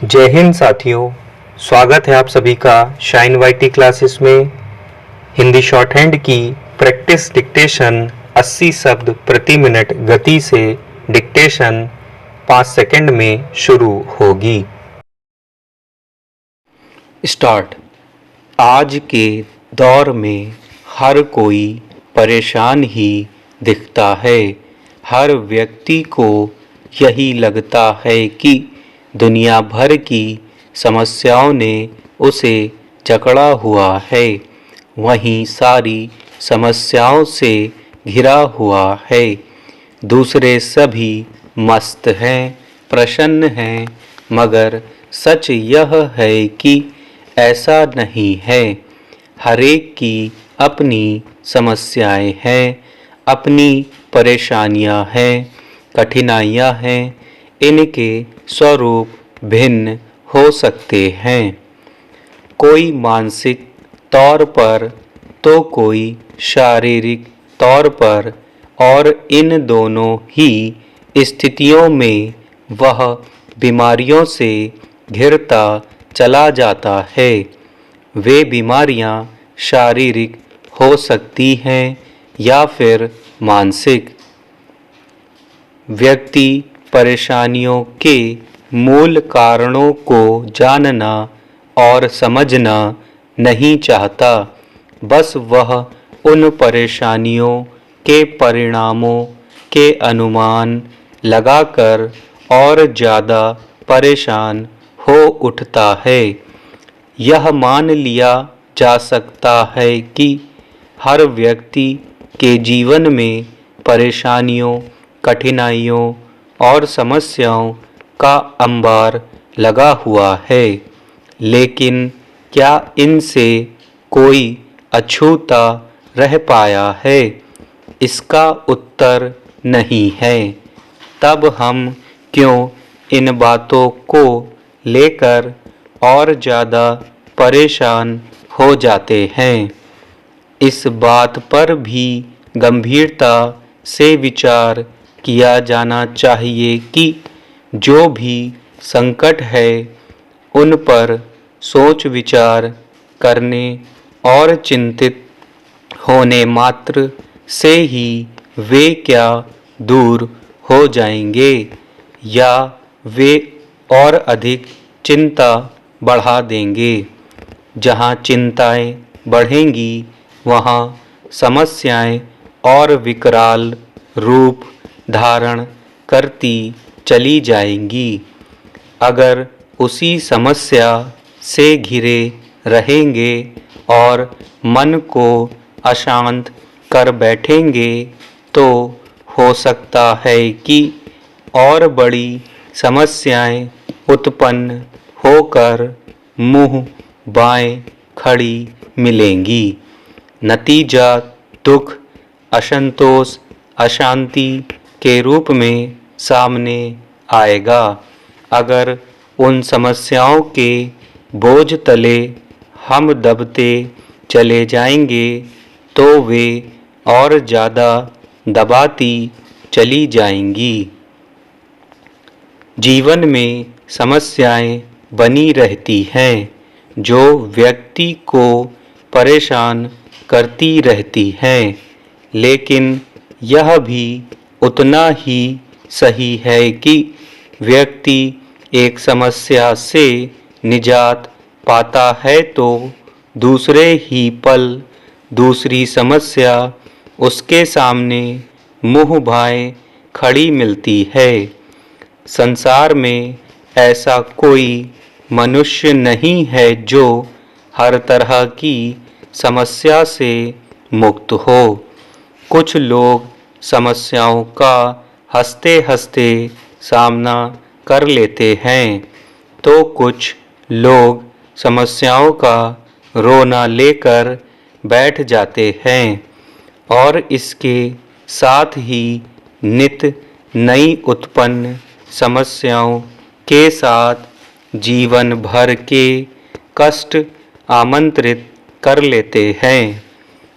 जय हिंद साथियों, स्वागत है आप सभी का शाइन वाईटी क्लासेस में। हिंदी शॉर्ट हैंड की प्रैक्टिस डिक्टेशन 80 शब्द प्रति मिनट गति से डिक्टेशन 5 सेकंड में शुरू होगी। स्टार्ट। आज के दौर में हर कोई परेशान ही दिखता है। हर व्यक्ति को यही लगता है कि दुनिया भर की समस्याओं ने उसे जकड़ा हुआ है। वहीं सारी समस्याओं से घिरा हुआ है। दूसरे सभी मस्त हैं, प्रसन्न हैं, मगर सच यह है कि ऐसा नहीं है। हरेक की अपनी समस्याएं हैं, अपनी परेशानियां हैं, कठिनाइयां हैं। इनके स्वरूप भिन्न हो सकते हैं। कोई मानसिक तौर पर तो कोई शारीरिक तौर पर, और इन दोनों ही स्थितियों में वह बीमारियों से घिरता चला जाता है। वे बीमारियां शारीरिक हो सकती हैं या फिर मानसिक। व्यक्ति परेशानियों के मूल कारणों को जानना और समझना नहीं चाहता। बस वह उन परेशानियों के परिणामों के अनुमान लगाकर और ज़्यादा परेशान हो उठता है। यह मान लिया जा सकता है कि हर व्यक्ति के जीवन में परेशानियों, कठिनाइयों और समस्याओं का अंबार लगा हुआ है, लेकिन क्या इनसे कोई अछूता रह पाया है? इसका उत्तर नहीं है। तब हम क्यों इन बातों को लेकर और ज़्यादा परेशान हो जाते हैं? इस बात पर भी गंभीरता से विचार किया जाना चाहिए कि जो भी संकट है उन पर सोच विचार करने और चिंतित होने मात्र से ही वे क्या दूर हो जाएंगे, या वे और अधिक चिंता बढ़ा देंगे। जहाँ चिंताएं बढ़ेंगी वहाँ समस्याएं और विकराल रूप धारण करती चली जाएंगी। अगर उसी समस्या से घिरे रहेंगे और मन को अशांत कर बैठेंगे तो हो सकता है कि और बड़ी समस्याएं उत्पन्न होकर मुंह बाएं खड़ी मिलेंगी। नतीजा दुख, असंतोष, अशांति के रूप में सामने आएगा। अगर उन समस्याओं के बोझ तले हम दबते चले जाएंगे तो वे और ज़्यादा दबाती चली जाएंगी। जीवन में समस्याएं बनी रहती हैं जो व्यक्ति को परेशान करती रहती हैं, लेकिन यह भी उतना ही सही है कि व्यक्ति एक समस्या से निजात पाता है तो दूसरे ही पल दूसरी समस्या उसके सामने मुँह भाए खड़ी मिलती है। संसार में ऐसा कोई मनुष्य नहीं है जो हर तरह की समस्या से मुक्त हो। कुछ लोग समस्याओं का हंसते हंसते सामना कर लेते हैं तो कुछ लोग समस्याओं का रोना लेकर बैठ जाते हैं और इसके साथ ही नित नई उत्पन्न समस्याओं के साथ जीवन भर के कष्ट आमंत्रित कर लेते हैं।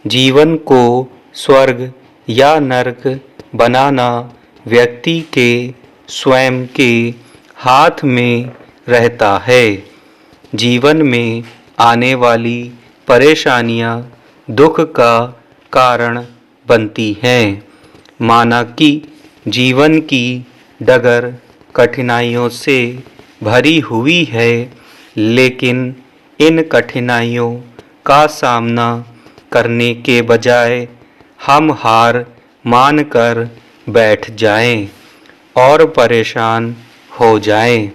जीवन को स्वर्ग या नरक बनाना व्यक्ति के स्वयं के हाथ में रहता है। जीवन में आने वाली परेशानियां दुख का कारण बनती हैं। माना कि जीवन की डगर कठिनाइयों से भरी हुई है, लेकिन इन कठिनाइयों का सामना करने के बजाय हम हार मानकर बैठ जाएं और परेशान हो जाएं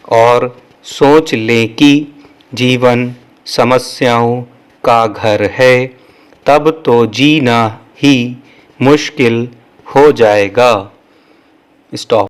और सोच लें कि जीवन समस्याओं का घर है, तब तो जीना ही मुश्किल हो जाएगा। स्टॉप।